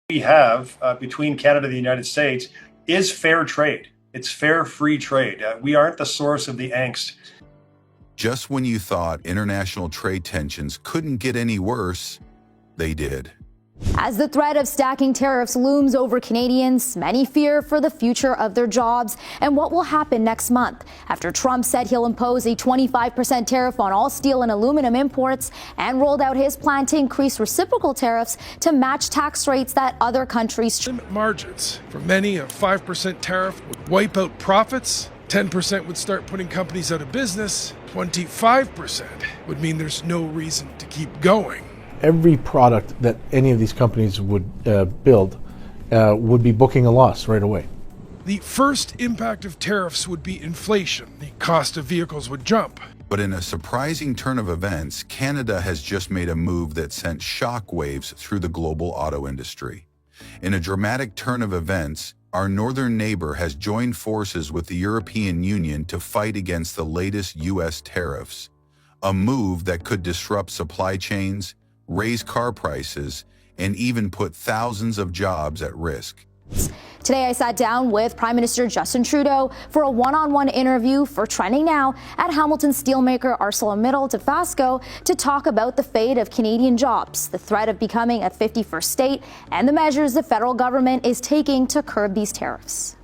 We have between Canada and the United States is fair trade. It's fair, free trade. We aren't the source of the angst. Just when you thought international trade tensions couldn't get any worse, they did. As the threat of stacking tariffs looms over Canadians, many fear for the future of their jobs and what will happen next month after Trump said he'll impose a 25% tariff on all steel and aluminum imports and rolled out his plan to increase reciprocal tariffs to match tax rates that other countries. Margins. For many, a 5% tariff would wipe out profits. 10% would start putting companies out of business. 25% would mean there's no reason to keep going. Every product that any of these companies would build would be booking a loss right away. The first impact of tariffs would be inflation. The cost of vehicles would jump. But in a surprising turn of events, Canada has just made a move that sent shockwaves through the global auto industry. In a dramatic turn of events, our northern neighbor has joined forces with the European Union to fight against the latest U.S. tariffs, a move that could disrupt supply chains, raise car prices, and even put thousands of jobs at risk. Today, I sat down with Prime Minister Justin Trudeau for a one-on-one interview for Trending Now at Hamilton steelmaker ArcelorMittal Dofasco to talk about the fate of Canadian jobs, the threat of becoming a 51st state, and the measures the federal government is taking to curb these tariffs.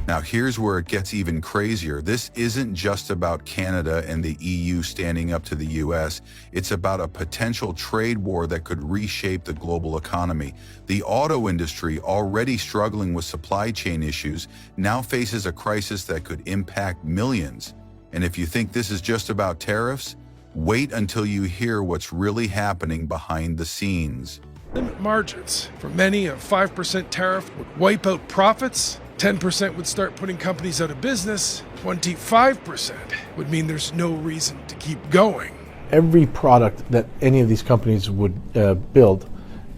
Now here's where it gets even crazier. This isn't just about Canada and the EU standing up to the US. It's about a potential trade war that could reshape the global economy. The auto industry, already struggling with supply chain issues, now faces a crisis that could impact millions. And if you think this is just about tariffs, wait until you hear what's really happening behind the scenes. Limit margins. For many, a 5% tariff would wipe out profits. 10% would start putting companies out of business. 25% would mean there's no reason to keep going. Every product that any of these companies would build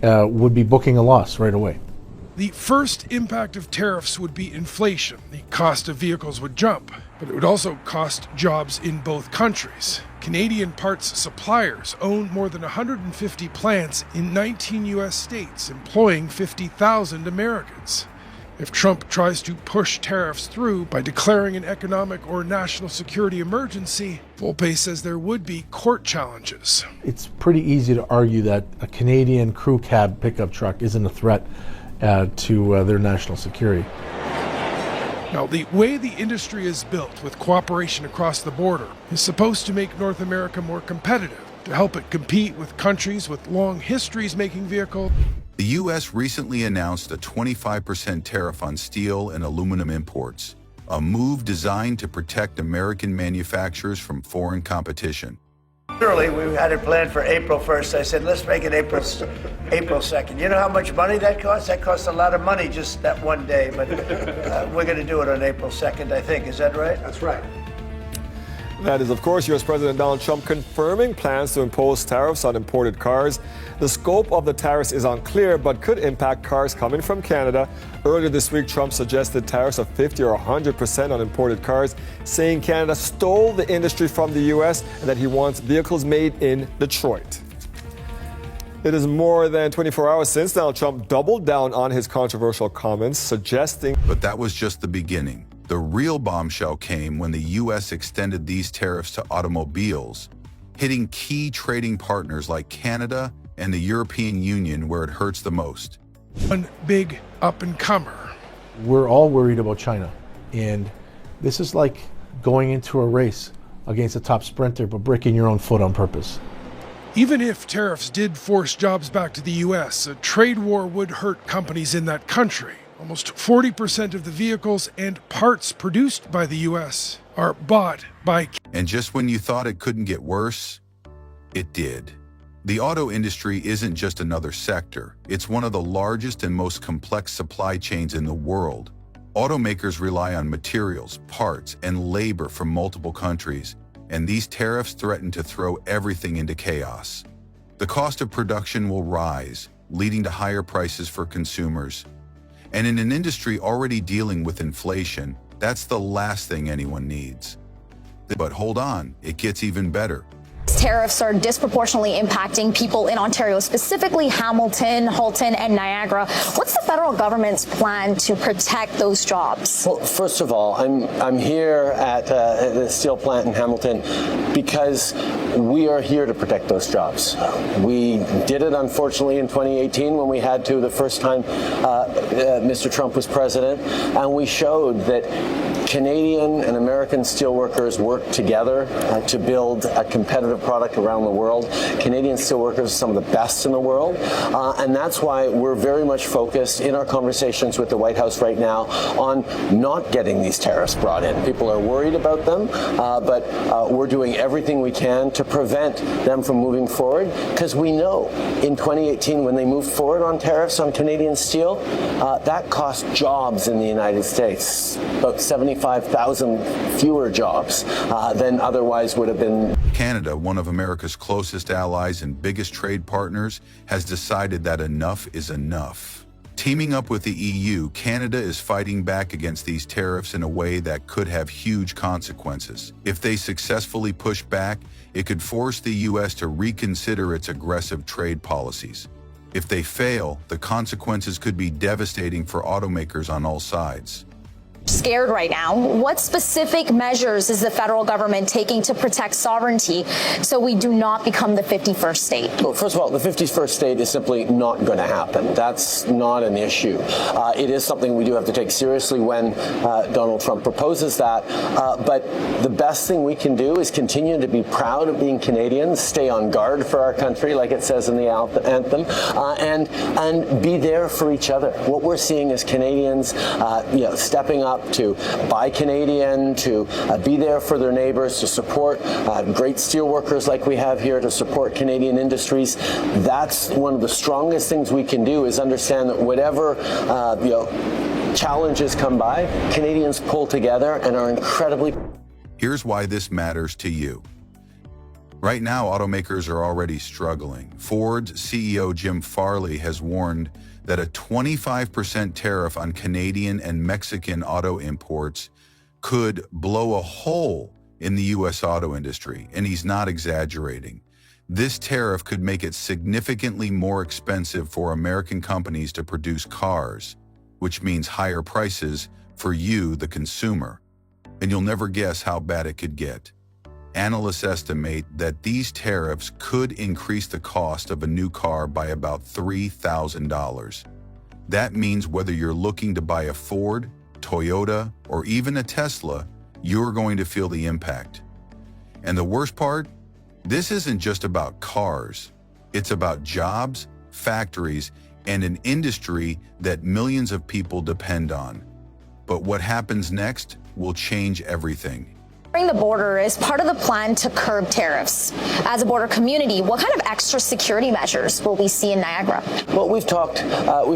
would be booking a loss right away. The first impact of tariffs would be inflation. The cost of vehicles would jump, but it would also cost jobs in both countries. Canadian parts suppliers own more than 150 plants in 19 U.S. states, employing 50,000 Americans. If Trump tries to push tariffs through by declaring an economic or national security emergency, Volpe says there would be court challenges. It's pretty easy to argue that a Canadian crew cab pickup truck isn't a threat to their national security. Now, the way the industry is built with cooperation across the border is supposed to make North America more competitive, to help it compete with countries with long histories making vehicles. The U.S. recently announced a 25% tariff on steel and aluminum imports, a move designed to protect American manufacturers from foreign competition. Literally, we had it planned for April 1st. I said, let's make it April 2nd. You know how much money that costs? That costs a lot of money just that one day, but we're going to do it on April 2nd, I think. Is that right? That's right. That is, of course, U.S. President Donald Trump confirming plans to impose tariffs on imported cars. The scope of the tariffs is unclear, but could impact cars coming from Canada. Earlier this week, Trump suggested tariffs of 50 or 100% on imported cars, saying Canada stole the industry from the U.S. and that he wants vehicles made in Detroit. It is more than 24 hours since Donald Trump doubled down on his controversial comments, suggesting... But that was just the beginning. The real bombshell came when the U.S. extended these tariffs to automobiles, hitting key trading partners like Canada and the European Union where it hurts the most. One big up-and-comer. We're all worried about China, and this is like going into a race against a top sprinter but breaking your own foot on purpose. Even if tariffs did force jobs back to the U.S., a trade war would hurt companies in that country. Almost 40% of the vehicles and parts produced by the U.S. are bought by... And just when you thought it couldn't get worse, it did. The auto industry isn't just another sector. It's one of the largest and most complex supply chains in the world. Automakers rely on materials, parts, and labor from multiple countries, and these tariffs threaten to throw everything into chaos. The cost of production will rise, leading to higher prices for consumers. And in an industry already dealing with inflation, that's the last thing anyone needs. But hold on, it gets even better. Tariffs are disproportionately impacting people in Ontario, specifically Hamilton, Halton, and Niagara. What's the federal government's plan to protect those jobs? Well, first of all, I'm here at the steel plant in Hamilton because we are here to protect those jobs. We did it, unfortunately, in 2018 when we had to the first time Mr. Trump was president, and we showed that Canadian and American steelworkers work together to build a competitive product around the world. Canadian steelworkers are some of the best in the world, and that's why we're very much focused in our conversations with the White House right now on not getting these tariffs brought in. People are worried about them, but we're doing everything we can to prevent them from moving forward, because we know in 2018 when they moved forward on tariffs on Canadian steel, that cost jobs in the United States, about 75,000 fewer jobs than otherwise would have been. Canada, one of America's closest allies and biggest trade partners, has decided that enough is enough. Teaming up with the EU, Canada is fighting back against these tariffs in a way that could have huge consequences. If they successfully push back, it could force the US to reconsider its aggressive trade policies. If they fail, the consequences could be devastating for automakers on all sides. Scared right now. What specific measures is the federal government taking to protect sovereignty so we do not become the 51st state? Well, first of all, the 51st state is simply not going to happen. That's not an issue. It is something we do have to take seriously when Donald Trump proposes that. But the best thing we can do is continue to be proud of being Canadians, stay on guard for our country, like it says in the anthem, and be there for each other. What we're seeing is Canadians, stepping up to buy Canadian, to be there for their neighbors, to support great steel workers like we have here, to support Canadian industries. That's one of the strongest things we can do, is understand that whatever challenges come by, Canadians pull together and are incredibly. Here's why this matters to you. Right now, automakers are already struggling. Ford's CEO Jim Farley has warned that a 25% tariff on Canadian and Mexican auto imports could blow a hole in the U.S. auto industry, and he's not exaggerating. This tariff could make it significantly more expensive for American companies to produce cars, which means higher prices for you, the consumer. And you'll never guess how bad it could get. Analysts estimate that these tariffs could increase the cost of a new car by about $3,000. That means whether you're looking to buy a Ford, Toyota, or even a Tesla, you're going to feel the impact. And the worst part? This isn't just about cars. It's about jobs, factories, and an industry that millions of people depend on. But what happens next will change everything. The border is part of the plan to curb tariffs. As a border community, what kind of extra security measures will we see in Niagara? Well, we've talked about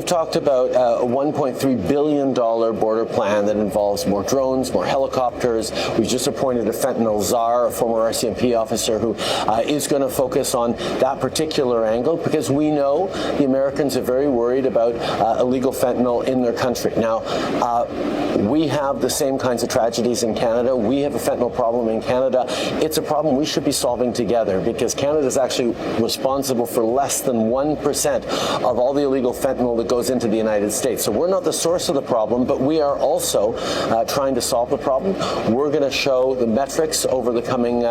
a $1.3 billion border plan that involves more drones, more helicopters. We've just appointed a fentanyl czar, a former RCMP officer, who is going to focus on that particular angle, because we know the Americans are very worried about illegal fentanyl in their country. Now, we have the same kinds of tragedies in Canada. We have a fentanyl problem in Canada. It's a problem we should be solving together, because Canada is actually responsible for less than 1% of all the illegal fentanyl that goes into the United States. So we're not the source of the problem, but we are also trying to solve the problem. We're going to show the metrics over the coming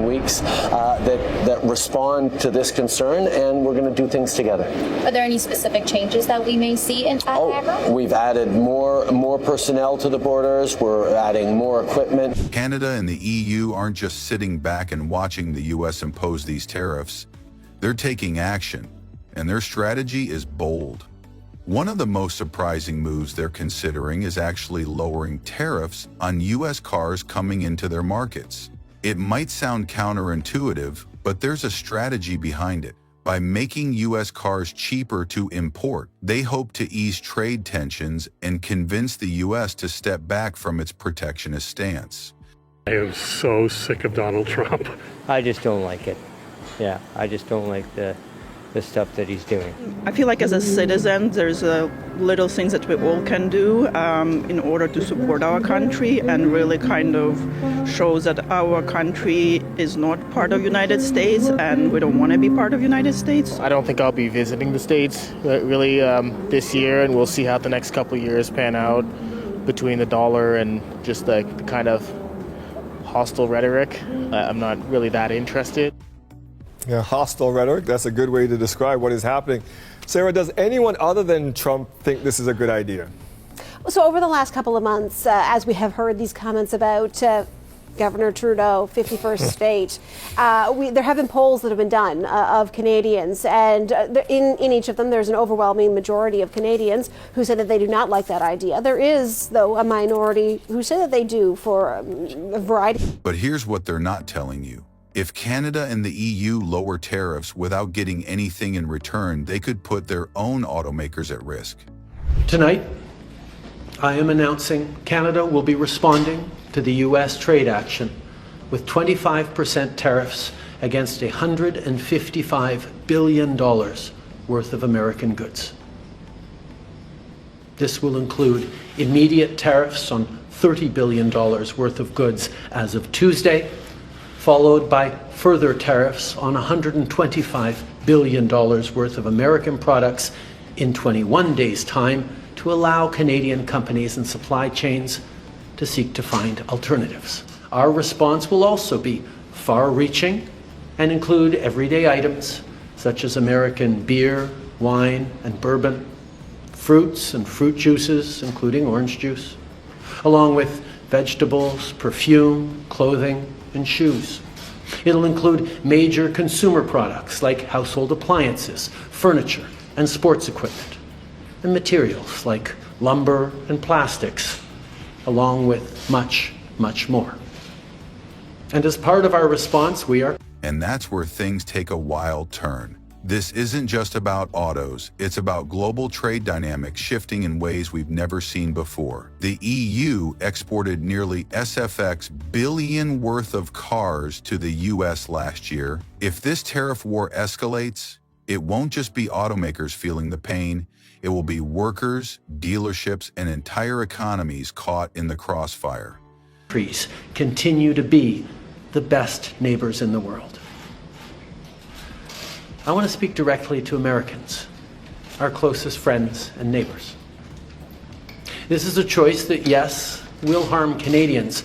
weeks that respond to this concern, and we're going to do things together. Are there any specific changes that we may see in Niagara? We've added more personnel to the borders. We're adding more equipment. Canada and the EU aren't just sitting back and watching the US impose these tariffs. They're taking action, and their strategy is bold. One of the most surprising moves they're considering is actually lowering tariffs on US cars coming into their markets. It might sound counterintuitive, but there's a strategy behind it. By making US cars cheaper to import, they hope to ease trade tensions and convince the US to step back from its protectionist stance. I am so sick of Donald Trump. I just don't like it. Yeah, I just don't like the the stuff that he's doing. I feel like as a citizen, there's little things that we all can do in order to support our country and really kind of shows that our country is not part of United States and we don't want to be part of United States. I don't think I'll be visiting the States really this year, and we'll see how the next couple of years pan out between the dollar and just the kind of hostile rhetoric. I'm not really that interested. Yeah, hostile rhetoric, that's a good way to describe what is happening. Sarah, does anyone other than Trump think this is a good idea? So over the last couple of months, as we have heard these comments about Governor Trudeau, 51st state, there have been polls that have been done of Canadians, and in each of them there's an overwhelming majority of Canadians who say that they do not like that idea. There is, though, a minority who say that they do for a variety. But here's what they're not telling you. If Canada and the EU lower tariffs without getting anything in return, they could put their own automakers at risk. Tonight, I am announcing Canada will be responding to the U.S. trade action with 25% tariffs against $155 billion worth of American goods. This will include immediate tariffs on $30 billion worth of goods as of Tuesday, followed by further tariffs on $125 billion worth of American products in 21 days' time to allow Canadian companies and supply chains to seek to find alternatives. Our response will also be far-reaching and include everyday items such as American beer, wine, and bourbon, fruits and fruit juices, including orange juice, along with vegetables, perfume, clothing, and shoes. It'll include major consumer products like household appliances, furniture, and sports equipment, and materials like lumber and plastics, along with much, much more. And as part of our response, we are... And that's where things take a wild turn. This isn't just about autos, it's about global trade dynamics shifting in ways we've never seen before. The EU exported nearly SFX billion worth of cars to the US last year. If this tariff war escalates, it won't just be automakers feeling the pain, it will be workers, dealerships, and entire economies caught in the crossfire. Countries continue to be the best neighbors in the world. I want to speak directly to Americans, our closest friends and neighbors. This is a choice that, yes, will harm Canadians,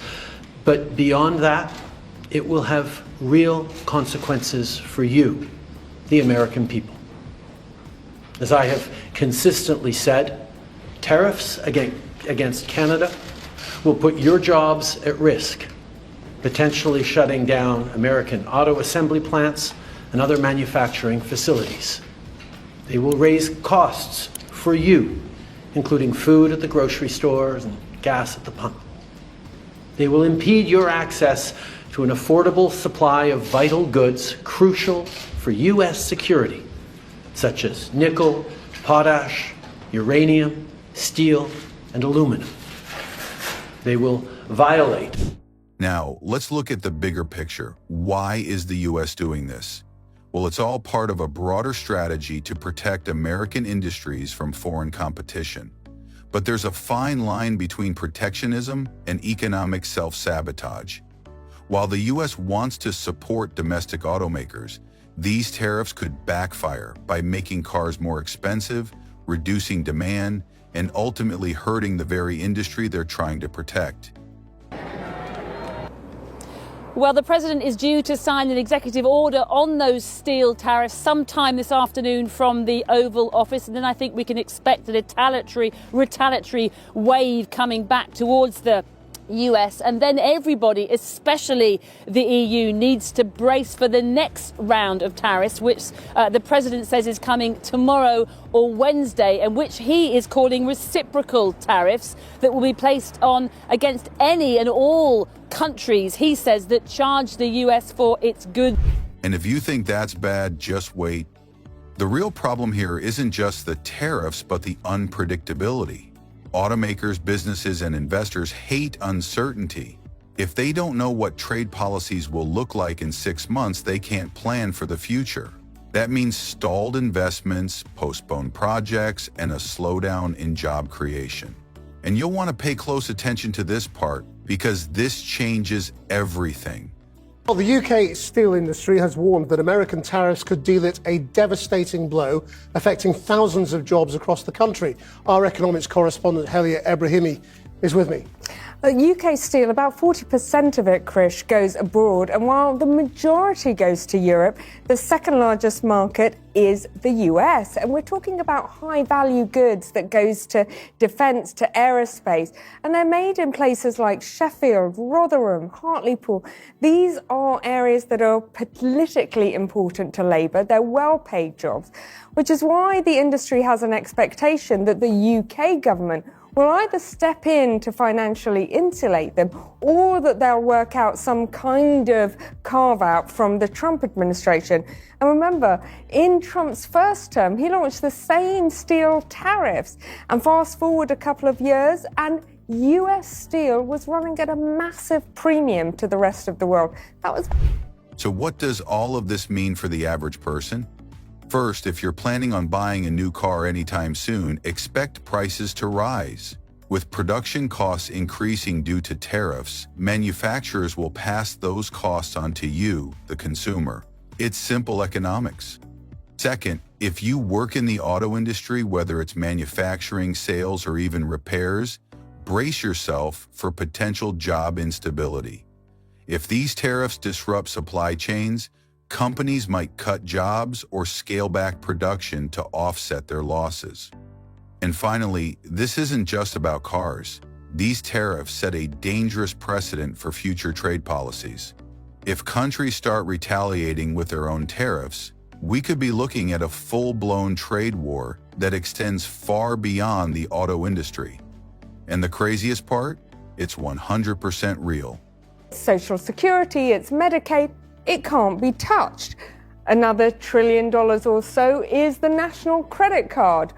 but beyond that, it will have real consequences for you, the American people. As I have consistently said, tariffs against Canada will put your jobs at risk, potentially shutting down American auto assembly plants and other manufacturing facilities. They will raise costs for you, including food at the grocery stores and gas at the pump. They will impede your access to an affordable supply of vital goods crucial for U.S. security, such as nickel, potash, uranium, steel, and aluminum. They will violate. Now, let's look at the bigger picture. Why is the U.S. doing this? Well, it's all part of a broader strategy to protect American industries from foreign competition. But there's a fine line between protectionism and economic self-sabotage. While the U.S. wants to support domestic automakers, these tariffs could backfire by making cars more expensive, reducing demand, and ultimately hurting the very industry they're trying to protect. Well, the president is due to sign an executive order on those steel tariffs sometime this afternoon from the Oval Office. And then I think we can expect a retaliatory wave coming back towards the US. And then everybody, especially the EU, needs to brace for the next round of tariffs, which the president says is coming tomorrow or Wednesday, and which he is calling reciprocal tariffs that will be placed on against any and all countries, he says, that charge the US for its goods. And if you think that's bad, just wait. The real problem here isn't just the tariffs, but the unpredictability. Automakers, businesses, and investors hate uncertainty. If they don't know what trade policies will look like in 6 months, they can't plan for the future. That means stalled investments, postponed projects, and a slowdown in job creation. And you'll want to pay close attention to this part because this changes everything. Well, the UK steel industry has warned that American tariffs could deal it a devastating blow, affecting thousands of jobs across the country. Our economics correspondent, Helia Ebrahimi, is with me. UK steel, about 40% of it, Krish, goes abroad, and while the majority goes to Europe, the second largest market is the US. And we're talking about high-value goods that goes to defence, to aerospace, and they're made in places like Sheffield, Rotherham, Hartlepool. These are areas that are politically important to Labour. They're well-paid jobs, which is why the industry has an expectation that the UK government will either step in to financially insulate them or that they'll work out some kind of carve-out from the Trump administration. And remember, in Trump's first term, he launched the same steel tariffs. And fast forward a couple of years, and US steel was running at a massive premium to the rest of the world. So what does all of this mean for the average person? First, if you're planning on buying a new car anytime soon, expect prices to rise. With production costs increasing due to tariffs, manufacturers will pass those costs on to you, the consumer. It's simple economics. Second, if you work in the auto industry, whether it's manufacturing, sales, or even repairs, brace yourself for potential job instability. If these tariffs disrupt supply chains, companies might cut jobs or scale back production to offset their losses. And finally, this isn't just about cars. These tariffs set a dangerous precedent for future trade policies. If countries start retaliating with their own tariffs, we could be looking at a full-blown trade war that extends far beyond the auto industry. And the craziest part? It's 100% real. Social Security, it's Medicaid. It can't be touched. Another $1 trillion or so is the national credit card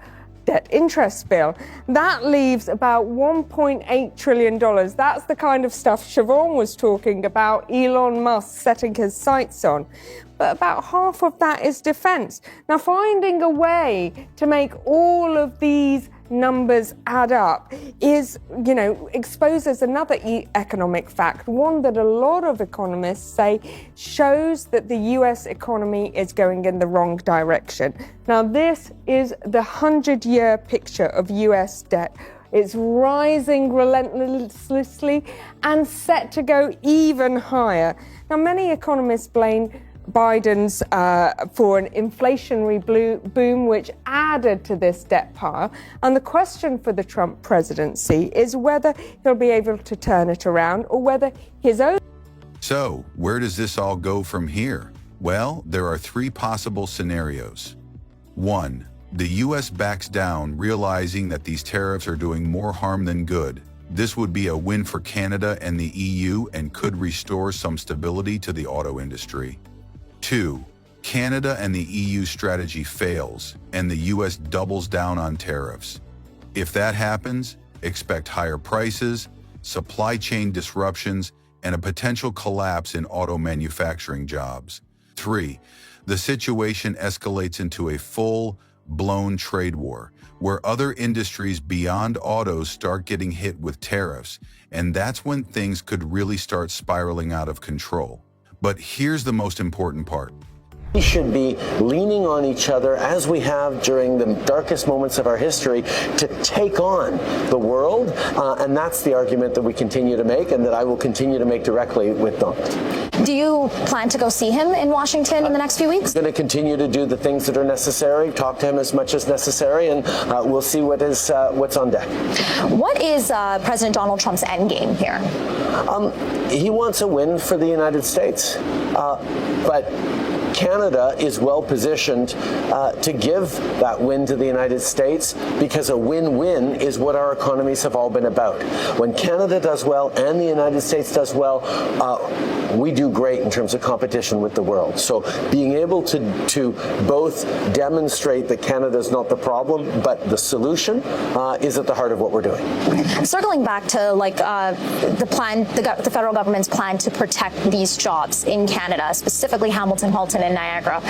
debt interest bill. That leaves about $1.8 trillion. That's the kind of stuff Siobhan was talking about, Elon Musk setting his sights on. But about half of that is defense. Now, finding a way to make all of these numbers add up is, exposes another economic fact, one that a lot of economists say shows that the US economy is going in the wrong direction. Now, this is the 100-year picture of US debt. It's rising relentlessly and set to go even higher. Now, many economists blame Biden's for an inflationary boom, which added to this debt pile. And the question for the Trump presidency is whether he'll be able to turn it around or whether his own... So, where does this all go from here? Well, there are three possible scenarios. 1. The U.S. backs down, realizing that these tariffs are doing more harm than good. This would be a win for Canada and the EU and could restore some stability to the auto industry. 2. Canada and the EU strategy fails, and the US doubles down on tariffs. If that happens, expect higher prices, supply chain disruptions, and a potential collapse in auto manufacturing jobs. 3. The situation escalates into a full-blown trade war, where other industries beyond autos start getting hit with tariffs, and that's when things could really start spiraling out of control. But here's the most important part. We should be leaning on each other as we have during the darkest moments of our history to take on the world. And that's the argument that we continue to make and that I will continue to make directly with Donald. Do you plan to go see him in Washington in the next few weeks? I'm going to continue to do the things that are necessary, talk to him as much as necessary, and we'll see what's on deck. What is President Donald Trump's end game here? He wants a win for the United States, but Canada is well positioned to give that win to the United States because a win-win is what our economies have all been about. When Canada does well and the United States does well, we do great in terms of competition with the world. So being able to both demonstrate that Canada is not the problem, but the solution is at the heart of what we're doing. Circling back to the federal government's plan to protect these jobs in Canada, specifically Hamilton, Halton, plant in Niagara.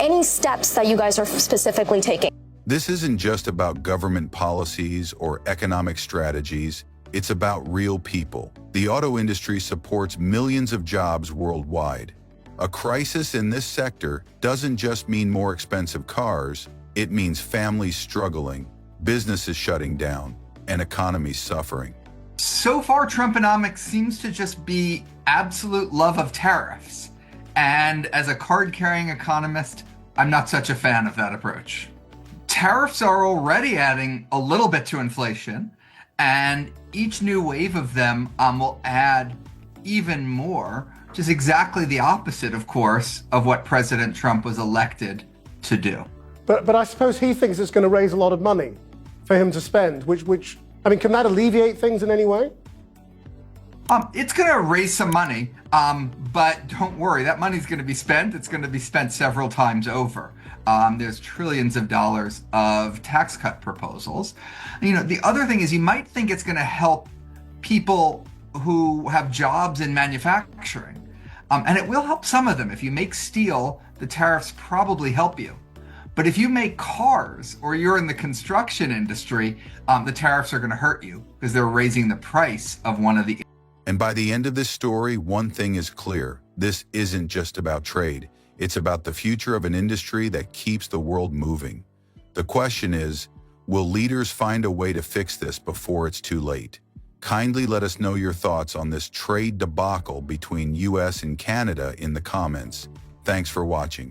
Any steps that you guys are specifically taking? This isn't just about government policies or economic strategies. It's about real people. The auto industry supports millions of jobs worldwide. A crisis in this sector doesn't just mean more expensive cars. It means families struggling, businesses shutting down, and economies suffering. So far, Trumponomics seems to just be absolute love of tariffs. And as a card-carrying economist, I'm not such a fan of that approach. Tariffs are already adding a little bit to inflation, and each new wave of them will add even more, which is exactly the opposite, of course, of what President Trump was elected to do. But I suppose he thinks it's going to raise a lot of money for him to spend, which I mean, can that alleviate things in any way? It's going to raise some money, but don't worry, that money's going to be spent. It's going to be spent several times over. There's trillions of dollars of tax cut proposals. You know, the other thing is you might think it's going to help people who have jobs in manufacturing, and it will help some of them. If you make steel, the tariffs probably help you. But if you make cars or you're in the construction industry, the tariffs are going to hurt you because they're raising the price of one of the. And by the end of this story, one thing is clear. This isn't just about trade. It's about the future of an industry that keeps the world moving. The question is, will leaders find a way to fix this before it's too late? Kindly let us know your thoughts on this trade debacle between US and Canada in the comments. Thanks for watching.